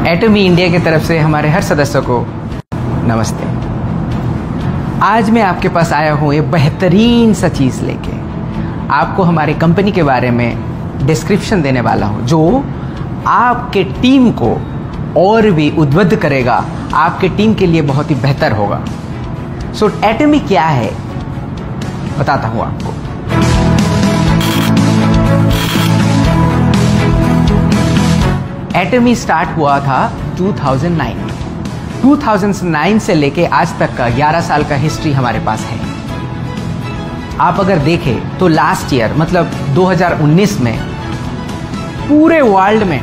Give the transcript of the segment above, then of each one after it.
एटमी India की तरफ से हमारे हर सदस्यों को नमस्ते। आज मैं आपके पास आया हूँ एक बेहतरीन सा चीज़ लेके, आपको हमारी कंपनी के बारे में डिस्क्रिप्शन देने वाला हूँ जो आपके टीम को और भी उद्बुद्ध करेगा, आपके टीम के लिए बहुत ही बेहतर होगा। सो एटमी क्या है बताता हूँ आपको। एटमी स्टार्ट हुआ था 2009 से लेके आज तक का 11 साल का हिस्ट्री हमारे पास है। आप अगर देखें तो लास्ट ईयर मतलब 2019 में पूरे वर्ल्ड में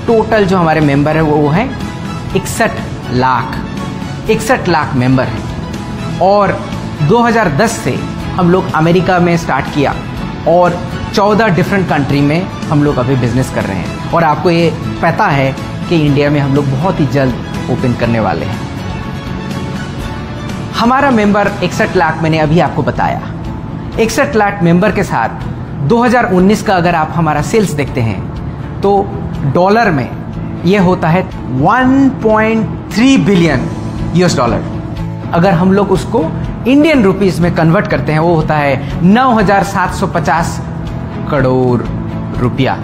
टोटल जो हमारे मेंबर है वो है 61 लाख मेंबर हैं। और 2010 से हम लोग अमेरिका में स्टार्ट किया और 14 डिफरेंट कंट्री में हम लोग अभी बिजनेस कर रहे हैं। और आपको ये पता है कि इंडिया में हम लोग बहुत ही जल्द ओपन करने वाले हैं। हमारा मेंबर 61 लाख मैंने अभी आपको बताया। 61 लाख मेंबर के साथ 2019 का अगर आप हमारा सेल्स देखते हैं तो डॉलर में ये होता है 1.3 बिलियन यूएस डॉलर। अगर हम लोग उसको इंडियन रुपीस में कन्वर्ट करते हैं वो होता है 9,750 करोड़ रुपया।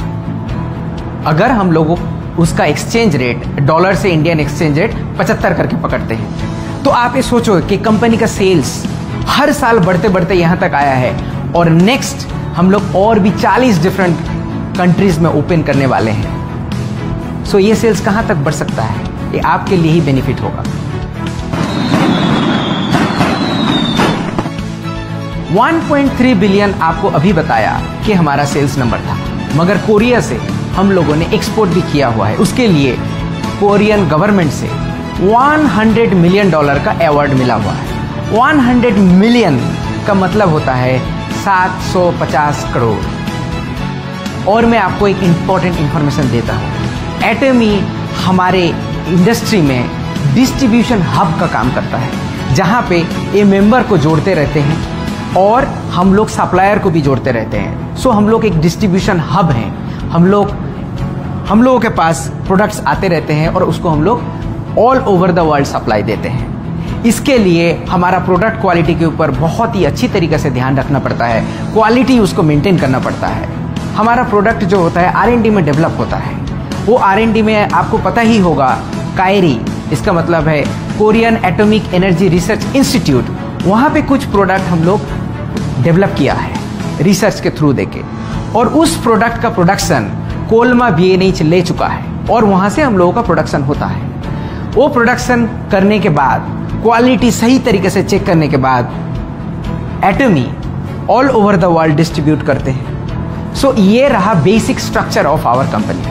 अगर हम लोगों उसका एक्सचेंज रेट डॉलर से इंडियन एक्सचेंज रेट 75 करके पकड़ते हैं तो आप ये सोचो कि कंपनी का सेल्स हर साल बढ़ते बढ़ते यहाँ तक आया है। और नेक्स्ट हम लोग और भी 40 डिफरेंट कंट्रीज में ओपन करने वाले हैं। सो ये सेल्स कहाँ तक बढ़ सकता है, ये आपके लिए ही बेनिफिट होगा। 1.3 बिलियन आपको अभी बताया कि हमारा सेल्स नंबर था, मगर कोरिया से हम लोगों ने एक्सपोर्ट भी किया हुआ है। उसके लिए कोरियन गवर्नमेंट से $100 मिलियन का अवार्ड मिला हुआ है। 100 मिलियन का मतलब होता है 750 करोड़। और मैं आपको एक इंपॉर्टेंट इंफॉर्मेशन देता हूँ। एटमी हमारे इंडस्ट्री में डिस्ट्रीब्यूशन हब का काम करता है, जहाँ पे ये मेंबर को जोड़ते रहते हैं और हम लोग सप्लायर को भी जोड़ते रहते हैं। सो हम लोग एक डिस्ट्रीब्यूशन हब हैं। हम लोगों के पास प्रोडक्ट्स आते रहते हैं और उसको हम लोग all over the world supply देते हैं। इसके लिए हमारा प्रोडक्ट क्वालिटी के ऊपर बहुत ही अच्छी तरीके से ध्यान रखना पड़ता है, क्वालिटी उसको मेंटेन करना पड़ता है। हमारा प्रोडक्ट जो होता है R&D में डेवलप होता है। वो R&D में आपको पता ही होगा, कायरी इसका मतलब है Korean atomic energy research institute, वहाँ पे कुछ प्रोडक्ट हम लोग डेवलप किया है रिसर्च के थ्रू देके। और उस प्रोडक्ट का प्रोडक्शन कोलमा BNH ले चुका है और वहाँ से हम लोगों का प्रोडक्शन होता है। वो प्रोडक्शन करने के बाद क्वालिटी सही तरीके से चेक करने के बाद एटमी all over the world distribute करते हैं। सो ये रहा basic structure of our company.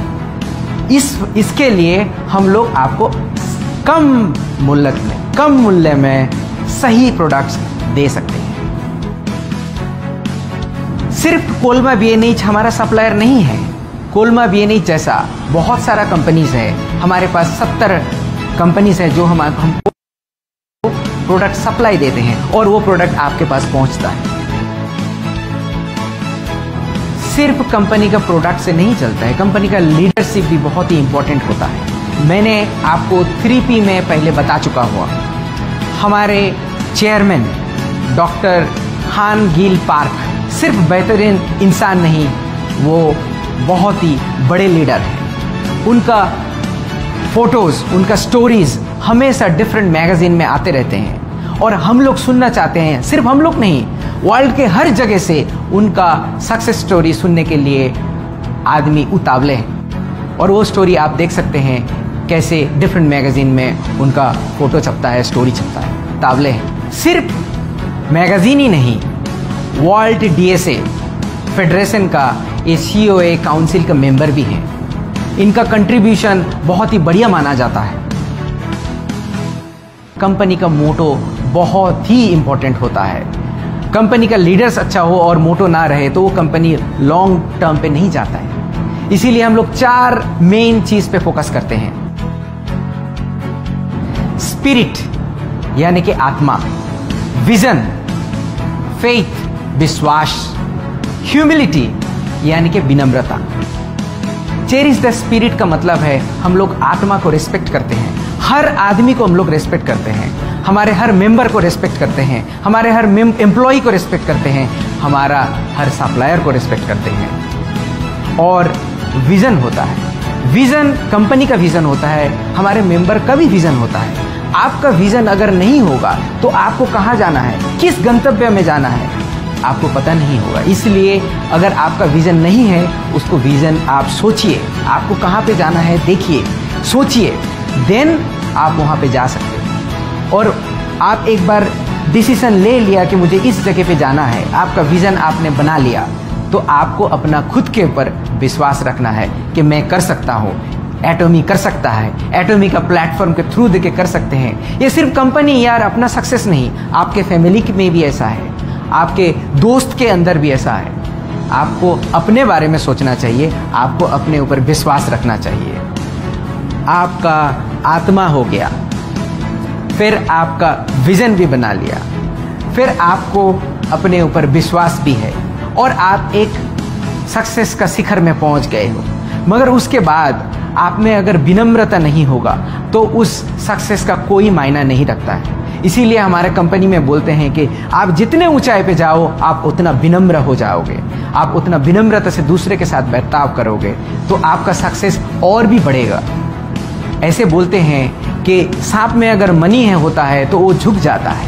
इसके लिए हम लोग आपको कम मूल्य में सही प्रोडक्ट्स दे सकते हैं। सिर्फ कोलमा BNH हमारा सप्लायर नहीं है। कोलमा BNH जैसा बहुत सारा कंपनीज है। हमारे पास 70 कंपनीज है जो हमको प्रोडक्ट सप्लाई देते हैं और वो प्रोडक्ट आपके पास पहुंचता है। सिर्फ कंपनी का प्रोडक्ट से नहीं चलता है, कंपनी का लीडरशिप भी बहुत ही इंपॉर्टेंट होता है। मैंने आपको 3P में पहले बता चुका हुआ। हमारे चेयरमैन डॉक्टर हान गिल पार्क सिर्फ बेहतरीन इंसान नहीं, वो बहुत ही बड़े लीडर हैं। उनका फोटोज़, उनका स्टोरीज़ हमेशा डिफरेंट मैगजीन में आते रहते हैं और हम लोग सुनना चाहते हैं। सिर्फ हम लोग नहीं, वर्ल्ड के हर जगह से उनका सक्सेस स्टोरी सुनने के लिए आदमी उतावले हैं। और वो स्टोरी आप देख सकते हैं कैसे डिफरेंट मैगजीन में उनका फोटो छपता है, स्टोरी छपता है, उतावले हैं। सिर्फ मैगजीन ही नहीं, वर्ल्ड DSA फेडरेशन का COA काउंसिल का मेंबर भी हैं। इनका कंट्रीब्यूशन बहुत ही बढ़िया माना जाता है। कंपनी का मोटो बहुत ही इंपॉर्टेंट होता है। कंपनी का लीडर्स अच्छा हो और मोटो ना रहे तो वो कंपनी लॉन्ग टर्म पे नहीं जाता है। इसीलिए हम लोग 4 मेन चीज पे फोकस करते हैं। स्पिरिट यानी कि आत्मा, विजन, फेथ विश्वास, ह्यूमिलिटी यानी कि विनम्रता। चेरिश द स्पिरिट का मतलब है हम लोग आत्मा को रिस्पेक्ट करते हैं, हर आदमी को हम लोग रिस्पेक्ट करते हैं, हमारे हर मेंबर को रिस्पेक्ट करते हैं, हमारे हर एम्प्लॉय को रिस्पेक्ट करते हैं, हमारा हर सप्लायर को रिस्पेक्ट करते हैं। और विजन होता है, विजन कंपनी का विजन होता है, हमारे मेंबर का भी विजन होता है। आपका विजन अगर नहीं होगा तो आपको कहाँ जाना है, किस गंतव्य में जाना है, आपको पता नहीं होगा। इसलिए अगर आपका विजन नहीं है, उसको विजन आप सोचिए, आपको कहाँ पे जाना है देखिए, सोचिए, देन आप वहाँ पे जा सकते हैं। और आप एक बार डिसीजन ले लिया कि मुझे इस जगह पे जाना है, आपका विजन आपने बना लिया, तो आपको अपना खुद के ऊपर विश्वास रखना है कि मैं कर सकता हूँ। एटॉमी कर सकता है, एटॉमी का प्लेटफॉर्म के थ्रू देके कर सकते हैं। ये सिर्फ कंपनी यार अपना सक्सेस नहीं, आपके फैमिली में भी ऐसा है, आपके दोस्त के अंदर भी ऐसा है। आपको अपने बारे में सोचना चाहिए, आपको अपने ऊपर विश्वास रखना चाहिए। आपका आत्मा हो गया, फिर आपका विजन भी बना लिया, फिर आपको अपने ऊपर विश्वास भी है और आप एक सक्सेस का शिखर में पहुंच गए हो। मगर उसके बाद आप में अगर विनम्रता नहीं होगा तो उस सक्सेस का कोई मायना नहीं रखता है। इसीलिए हमारे कंपनी में बोलते हैं कि आप जितने ऊंचाई पे जाओ आप उतना विनम्र हो जाओगे, आप उतना विनम्रता से दूसरे के साथ बर्ताव करोगे तो आपका सक्सेस और भी बढ़ेगा। ऐसे बोलते हैं कि सांप में अगर मनी होता है तो वो झुक जाता है।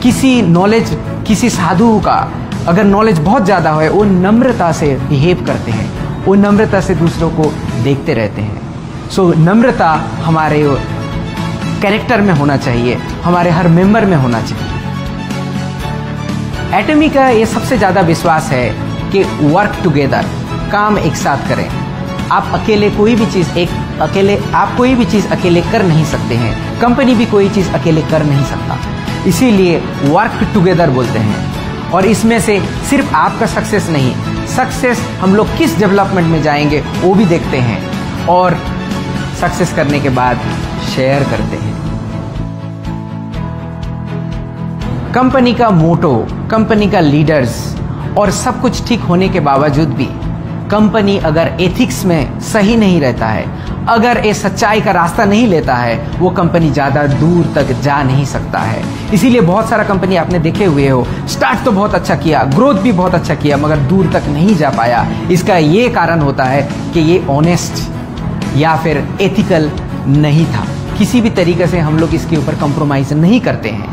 किसी साधु का अगर नॉलेज बहुत ज़्यादा है, वो नम्रता से बिहेव करते हैं, वो नम्रता से दूसरों को देखते रहते हैं। सो नम्रता हमारे कैरेक्टर में होना चाहिए, हमारे हर मेंबर में होना चाहिए। एटॉमी का ये सबसे ज़्यादा विश्वास है कि वर्क टुगेदर, काम एक साथ करें। आप अकेले कोई भी चीज़ अकेले कर नहीं सकते हैं, कंपनी भी कोई चीज़ अकेले कर नहीं सकता, इसीलिए वर्क टुगेदर बोलते हैं। और इसमें से सिर्फ आपका सक्सेस नहीं, सक्सेस हम लोग किस डेवलपमेंट में जाएंगे वो भी देखते हैं और सक्सेस करने के बाद शेयर करते हैं। कंपनी का मोटो, कंपनी का लीडर्स और सब कुछ ठीक होने के बावजूद भी कंपनी अगर एथिक्स में सही नहीं रहता है, अगर ये सच्चाई का रास्ता नहीं लेता है, वो कंपनी ज़्यादा दूर तक जा नहीं सकता है। इसीलिए बहुत सारा कंपनी आपने देखे हुए हो, स्टार्ट तो बहुत अच्छा किया, ग्रोथ भी बहुत अच्छा किया, मगर दूर तक नहीं जा पाया। इसका ये कारण होता है कि ये ऑनेस्ट या फिर एथिकल नहीं था। किसी भी तरीके से हम लोग इसके ऊपर कॉम्प्रोमाइज़ नहीं करते हैं,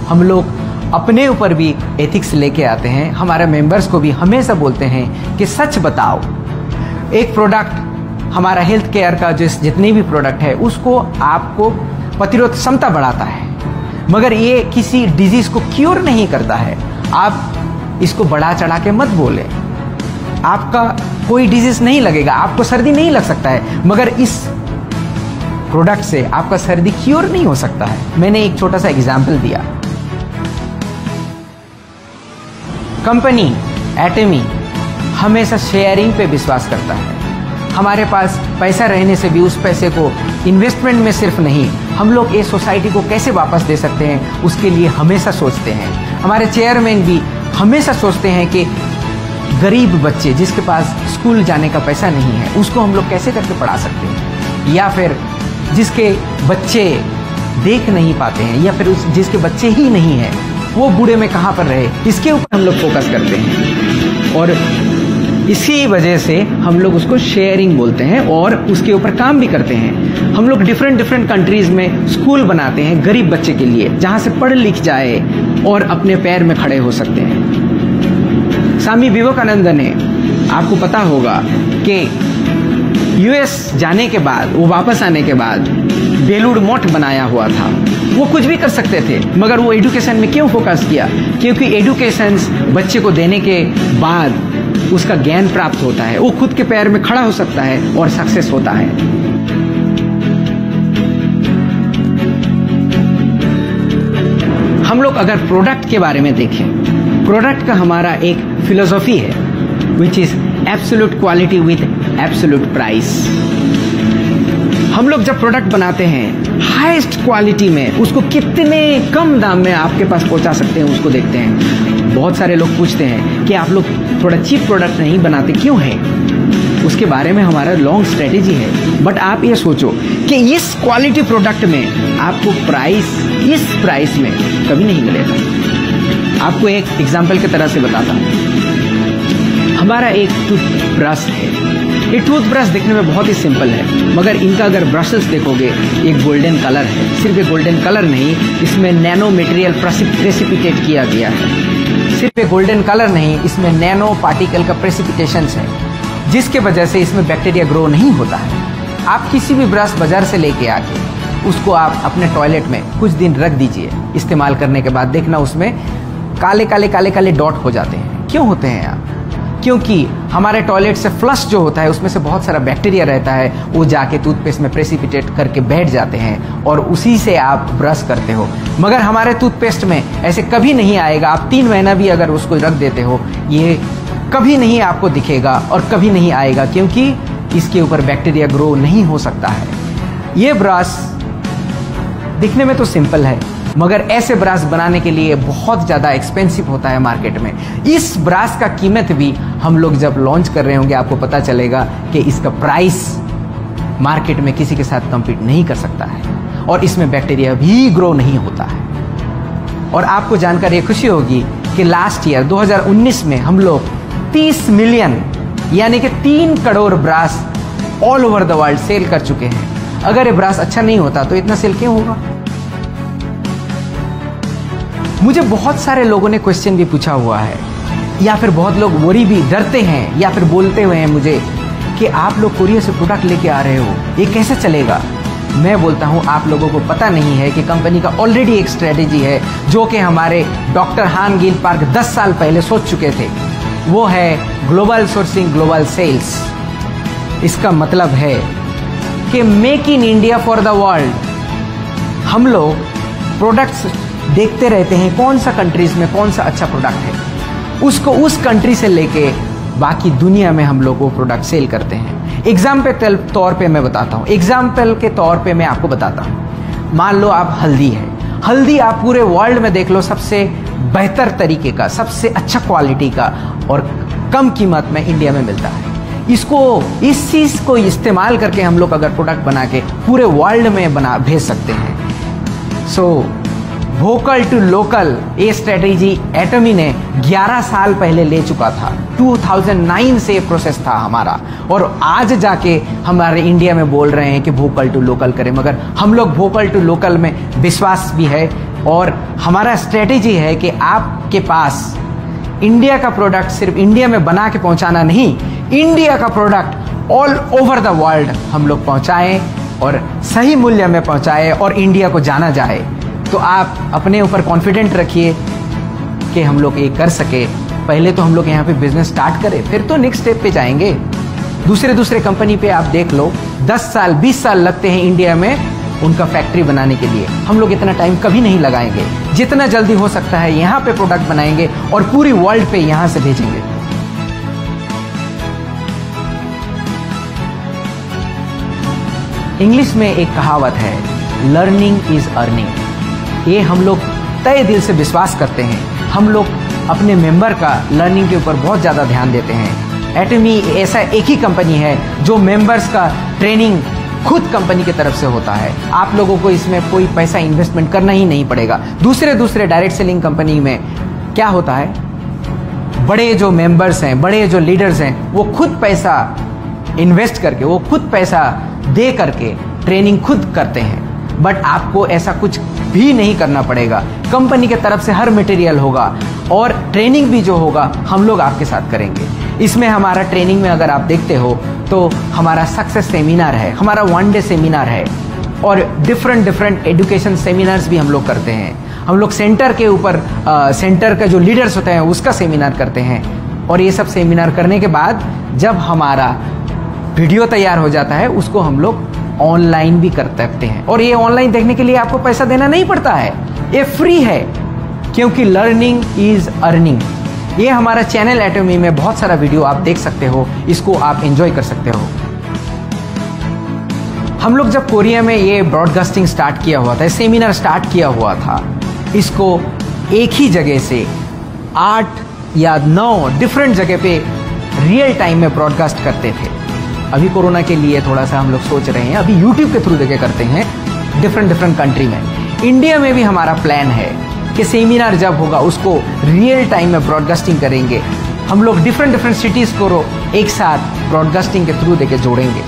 हम लोग अपने ऊपर भी एथिक्स लेके आते हैं। हमारे मेंबर्स को भी हमेशा बोलते हैं कि सच बताओ। एक प्रोडक्ट, हमारा हेल्थ केयर का जितने भी प्रोडक्ट है, उसको आपको प्रतिरोध क्षमता बढ़ाता है, मगर ये किसी डिजीज को क्योर नहीं करता है। आप इसको बढ़ा चढ़ा के मत बोले, आपका कोई डिजीज नहीं लगेगा, आपको सर्दी नहीं लग सकता है, मगर इस प्रोडक्ट से आपका सर्दी क्योर नहीं हो सकता है। मैंने एक छोटा सा एग्जाम्पल दिया। कंपनी एटॉमी हमेशा शेयरिंग पे विश्वास करता है। हमारे पास पैसा रहने से भी उस पैसे को इन्वेस्टमेंट में सिर्फ नहीं, हम लोग ये सोसाइटी को कैसे वापस दे सकते हैं, उसके लिए हमेशा सोचते हैं। हमारे चेयरमैन भी हमेशा सोचते हैं कि गरीब बच्चे जिसके पास स्कूल जाने का पैसा नहीं है, उसको हम लोग कैसे करके पढ़ा सकते हैं, या फिर जिसके बच्चे देख नहीं पाते हैं, या फिर जिसके बच्चे ही नहीं हैं, वो बूढ़े में कहाँ पर रहे, इसके ऊपर हम लोग फोकस करते हैं। और इसी वजह से हम लोग उसको शेयरिंग बोलते हैं और उसके ऊपर काम भी करते हैं। हम लोग डिफरेंट कंट्रीज में स्कूल बनाते हैं गरीब बच्चे के लिए, जहाँ से पढ़ लिख जाए और अपने पैर में खड़े हो सकते हैं। स्वामी विवेकानंद ने, आपको पता होगा कि यूएस जाने के बाद, वो वापस आने के बाद बेलूर मठ बनाया हुआ था। वो कुछ भी कर सकते थे, मगर वो एजुकेशन में क्यों फोकस किया? क्योंकि एजुकेशन बच्चे को देने के बाद उसका ज्ञान प्राप्त होता है, वो खुद के पैर में खड़ा हो सकता है और सक्सेस होता है। हम लोग अगर प्रोडक्ट के बारे में देखें, प्रोडक्ट का हमारा एक फिलोसॉफी है, which is absolute quality with absolute price. हम लोग जब प्रोडक्ट बनाते हैं हाईएस्ट क्वालिटी में, उसको कितने कम दाम में आपके पास पहुंचा सकते हैं, उसको देखते हैं। बहुत सारे लोग पूछते हैं कि आप लोग थोड़ा चीप प्रोडक्ट नहीं बनाते क्यों है? उसके बारे में हमारा लॉन्ग स्ट्रेटेजी है। बट आप ये सोचो कि इस क्वालिटी प्रोडक्ट में आपको प्राइस इस प्राइस में कभी नहीं मिलेगा। आपको एक एग्जांपल की तरह से बताता हूँ। हमारा एक टूथब्रश है। ये टूथब्रश दिखने में बहुत ही सिंपल है, मगर इनका अगर ब्रशेस देखोगे, एक गोल्डन कलर है। सिर्फ एक गोल्डन कलर नहीं, इसमें नैनो मटेरियल प्रेसिपिटेट किया गया है। सिर्फ एक गोल्डन कलर नहीं, इसमें नैनो पार्टिकल का प्रेसिपिटेशंस है, जिसके वजह से इसमें बैक्टीरिया ग्रो नहीं होता है। आप किसी भी ब्रश बाजार से लेके आके उसको आप अपने टॉयलेट में कुछ दिन रख दीजिए। इस्तेमाल करने के बाद देखना उसमें काले काले काले काले डॉट हो जाते हैं। क्यों होते हैं आप? क्योंकि हमारे टॉयलेट से फ्लश जो होता है उसमें से बहुत सारा बैक्टीरिया रहता है, वो जाके टूथपेस्ट में प्रेसिपिटेट करके बैठ जाते हैं और उसी से आप ब्रश करते हो। मगर हमारे टूथपेस्ट में ऐसे कभी नहीं आएगा। आप 3 महीना भी अगर उसको रख देते हो, ये कभी नहीं आपको दिखेगा और कभी नहीं आएगा, क्योंकि इसके ऊपर बैक्टीरिया ग्रो नहीं हो सकता है। ये ब्रश दिखने में तो सिंपल है, मगर ऐसे ब्रश बनाने के लिए बहुत ज़्यादा एक्सपेंसिव होता है मार्केट में। इस ब्रश का कीमत भी हम लोग जब लॉन्च कर रहे होंगे, आपको पता चलेगा कि इसका प्राइस मार्केट में किसी के साथ कम्पीट नहीं कर सकता है और इसमें बैक्टीरिया भी ग्रो नहीं होता है। और आपको जानकर ये खुशी होगी कि लास्ट ईयर 2019 में हम लोग 30 मिलियन यानी कि 3 crore brush all over the world sale कर चुके हैं। अगर ये ब्रश अच्छा नहीं होता तो इतना सेल क्यों होगा? मुझे बहुत सारे लोगों ने क्वेश्चन भी पूछा हुआ है, या फिर बहुत लोग वरी भी डरते हैं या फिर बोलते हुए हैं मुझे कि आप लोग कोरिया से प्रोडक्ट लेके आ रहे हो, ये कैसे चलेगा? मैं बोलता हूं आप लोगों को पता नहीं है कि कंपनी का ऑलरेडी एक स्ट्रेटेजी है जो कि हमारे डॉक्टर हान गिल पार्क 10 साल पहले सोच चुके थे। वो है ग्लोबल सोर्सिंग ग्लोबल सेल्स। इसका मतलब है कि make in India for the world. हम लोग प्रोडक्ट्स देखते रहते हैं कौन सा कंट्रीज में कौन सा अच्छा प्रोडक्ट है, उसको उस कंट्री से लेके बाकी दुनिया में हम लोग वो प्रोडक्ट सेल करते हैं। एग्जाम्पल तौर पे मैं बताता हूँ, एग्जाम्पल के तौर पे मैं आपको बताता हूँ। मान लो आप हल्दी है, हल्दी आप पूरे वर्ल्ड में देख लो, सबसे बेहतर तरीके का, सबसे अच्छा क्वालिटी का और कम कीमत में इंडिया में मिलता है। इस चीज़ को इस्तेमाल करके हम लोग अगर प्रोडक्ट बना के पूरे वर्ल्ड में भेज सकते हैं। सो वोकल टू लोकल ये स्ट्रेटेजी एटमी ने 11 साल पहले ले चुका था। 2009 से प्रोसेस था हमारा, और आज जाके हमारे इंडिया में बोल रहे हैं कि वोकल टू लोकल करें। मगर हम लोग वोकल टू लोकल में विश्वास भी है, और हमारा स्ट्रेटेजी है कि आपके पास इंडिया का प्रोडक्ट सिर्फ इंडिया में बना के पहुंचाना नहीं, इंडिया का product all over the world हम लोग पहुंचाएं और सही मूल्य में पहुंचाएं और इंडिया को जाना जाए। तो आप अपने ऊपर कॉन्फिडेंट रखिए कि हम लोग ये कर सके। पहले तो हम लोग यहाँ पे बिजनेस स्टार्ट करें, फिर तो नेक्स्ट स्टेप पे जाएंगे। दूसरे कंपनी पे आप देख लो, 10 साल 20 साल लगते हैं इंडिया में उनका फैक्ट्री बनाने के लिए। हम लोग इतना टाइम कभी नहीं लगाएंगे। जितना जल्दी हो सकता है यहाँ पे प्रोडक्ट बनाएंगे और पूरी वर्ल्ड पे यहाँ से भेजेंगे। इंग्लिश में एक कहावत है, लर्निंग इज अर्निंग। ये हम लोग तय दिल से विश्वास करते हैं। हम लोग अपने मेंबर का लर्निंग के ऊपर बहुत ज़्यादा ध्यान देते हैं। एटमी ऐसा एक ही कंपनी है जो मेंबर्स का ट्रेनिंग खुद कंपनी की तरफ से होता है। आप लोगों को इसमें कोई पैसा इन्वेस्टमेंट करना ही नहीं पड़ेगा। दूसरे डायरेक्ट सेलिंग कंपनी में क्या होता है, बड़े जो मेंबर्स हैं, बड़े जो लीडर्स हैं, वो खुद पैसा इन्वेस्ट करके, वो खुद पैसा दे करके ट्रेनिंग खुद करते हैं। बट आपको ऐसा कुछ भी नहीं करना पड़ेगा। कंपनी के तरफ से हर मटेरियल होगा और ट्रेनिंग भी जो होगा हम लोग आपके साथ करेंगे। इसमें हमारा ट्रेनिंग में अगर आप देखते हो तो हमारा सक्सेस सेमिनार है, हमारा 1 डे सेमिनार है, और डिफरेंट एजुकेशन सेमिनार्स भी हम लोग करते हैं। हम लोग सेंटर के ऊपर सेंटर का जो लीडर्स होते हैं उसका सेमिनार करते हैं। और ये सब सेमिनार करने के बाद जब हमारा वीडियो तैयार हो जाता है उसको हम लोग ऑनलाइन भी कर सकते हैं। और ये ऑनलाइन देखने के लिए आपको पैसा देना नहीं पड़ता है, ये फ्री है, क्योंकि लर्निंग इज अर्निंग। ये हमारा चैनल एटमी में बहुत सारा वीडियो आप देख सकते हो, इसको आप एंजॉय कर सकते हो। हम लोग जब कोरिया में ये ब्रॉडकास्टिंग स्टार्ट किया हुआ था, सेमिनार स्टार्ट किया हुआ था, इसको एक ही जगह से 8 या 9 डिफरेंट जगह पे रियल टाइम में ब्रॉडकास्ट करते थे। अभी कोरोना के लिए थोड़ा सा हम लोग सोच रहे हैं, अभी यूट्यूब के थ्रू देके करते हैं डिफरेंट कंट्री में। इंडिया में भी हमारा प्लान है कि सेमिनार जब होगा उसको रियल टाइम में ब्रॉडकास्टिंग करेंगे। हम लोग डिफरेंट सिटीज़ को एक साथ ब्रॉडकास्टिंग के थ्रू देके जोड़ेंगे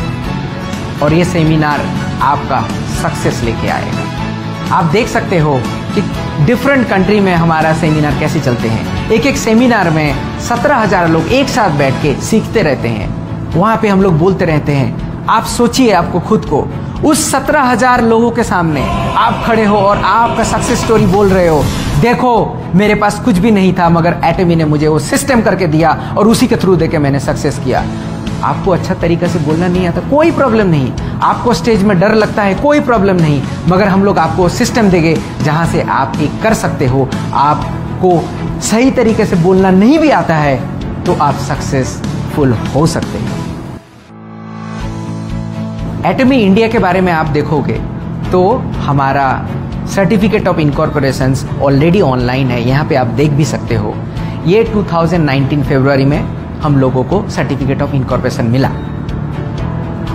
और ये सेमिनार आपका सक्सेस लेके आएगा। आप देख सकते हो कि डिफरेंट कंट्री में हमारा सेमिनार कैसे चलते हैं। एक सेमिनार में 17,000 लोग एक साथ बैठ के सीखते रहते हैं। वहाँ पे हम लोग बोलते रहते हैं। आप सोचिए आपको खुद को उस 17,000 लोगों के सामने आप खड़े हो और आपका सक्सेस स्टोरी बोल रहे हो। देखो मेरे पास कुछ भी नहीं था मगर एटमी ने मुझे वो सिस्टम करके दिया और उसी के थ्रू देके मैंने सक्सेस किया। आपको अच्छा तरीका से बोलना नहीं आता, कोई प्रॉब्लम नहीं। आपको स्टेज में डर लगता है, कोई प्रॉब्लम नहीं, मगर हम लोग आपको सिस्टम देंगे जहां से आप एक कर सकते हो। आपको सही तरीके से बोलना नहीं भी आता है तो आप सक्सेसफुल हो सकते हैं। एटमी इंडिया के बारे में आप देखोगे तो हमारा certificate of incorporation already online है, यहाँ पे आप देख भी सकते हो। ये 2019 फरवरी में हम लोगों को सर्टिफिकेट ऑफ इनकॉर्पोरेशन मिला।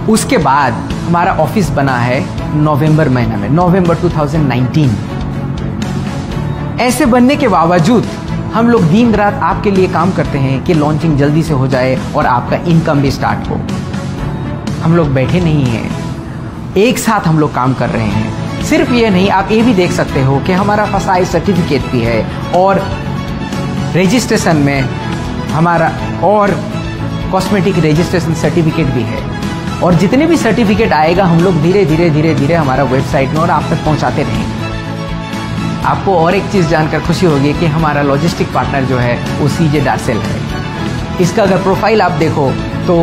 उसके बाद हमारा ऑफिस बना है नवंबर महीना में, नवंबर 2019। ऐसे बनने के बावजूद हम लोग दिन रात आपके लिए काम करते हैं कि लॉन्चिंग जल्दी से हो जाए और आपका इनकम भी स्टार्ट हो। हम लोग बैठे नहीं हैं, एक साथ हम लोग काम कर रहे हैं। सिर्फ ये नहीं, आप ये भी देख सकते हो कि हमारा फसाई सर्टिफिकेट भी है और रजिस्ट्रेशन में हमारा और कॉस्मेटिक रजिस्ट्रेशन सर्टिफिकेट भी है। और जितने भी सर्टिफिकेट आएगा हम लोग धीरे धीरे हमारा वेबसाइट में और आप तक पहुंचाते रहेंगे। आपको और एक चीज़ जानकर खुशी होगी कि हमारा लॉजिस्टिक पार्टनर जो है वो सीजे डार्सेल है। इसका अगर प्रोफाइल आप देखो तो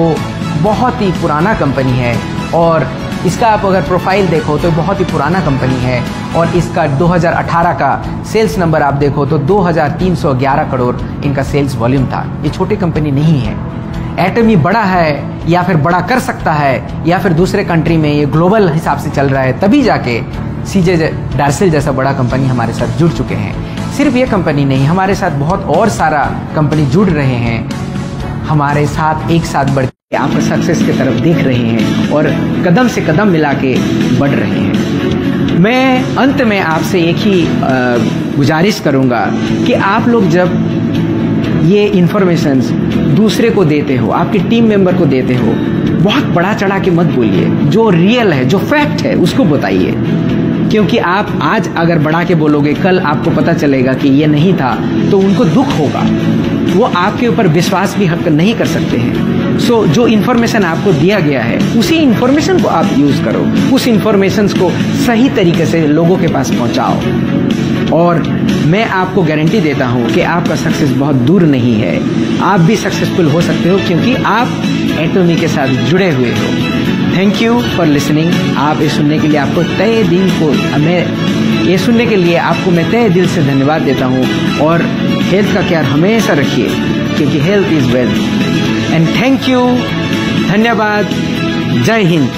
बहुत ही पुराना कंपनी है और इसका आप अगर प्रोफाइल देखो तो बहुत ही पुराना कंपनी है और इसका 2018 का सेल्स नंबर आप देखो तो 2311 करोड़ इनका सेल्स वॉल्यूम था। ये छोटी कंपनी नहीं है। एटमी बड़ा है या फिर बड़ा कर सकता है या फिर दूसरे कंट्री में ये ग्लोबल हिसाब से चल रहा है, तभी जाके सीजे डार्सेल जैसा बड़ा कंपनी हमारे साथ जुड़ चुके हैं। सिर्फ ये कंपनी नहीं, हमारे साथ बहुत और सारा कंपनी जुड़ रहे हैं, हमारे साथ एक साथ बढ़ के आप सक्सेस की तरफ देख रहे हैं और कदम से कदम मिला के बढ़ रहे हैं। मैं अंत में आपसे एक ही गुजारिश करूंगा कि आप लोग जब ये इन्फॉर्मेशंस दूसरे को देते हो, आपके टीम मेंबर को देते हो, बहुत बड़ा चढ़ा के मत बोलिए। जो रियल है, जो फैक्ट है उसको बताइए, क्योंकि आप आज अगर बढ़ा के बोलोगे कल आपको पता चलेगा कि ये नहीं था तो उनको दुख होगा, वो आपके ऊपर विश्वास भी हक नहीं कर सकते हैं। सो जो इन्फॉर्मेशन आपको दिया गया है उसी इन्फॉर्मेशन को आप यूज़ करो, उस इन्फॉर्मेशन को सही तरीके से लोगों के पास पहुंचाओ और मैं आपको गारंटी देता हूं कि आपका सक्सेस बहुत दूर नहीं है। आप भी सक्सेसफुल हो सकते हो क्योंकि आप एटमी के साथ जुड़े हुए हो। Thank you for listening. आप ये सुनने के लिए आपको तहे दिल को ये सुनने के लिए आपको मैं तहे दिल से धन्यवाद देता हूँ और हेल्थ का ख्याल हमेशा रखिए क्योंकि health is wealth. And thank you, धन्यवाद, जय हिंद।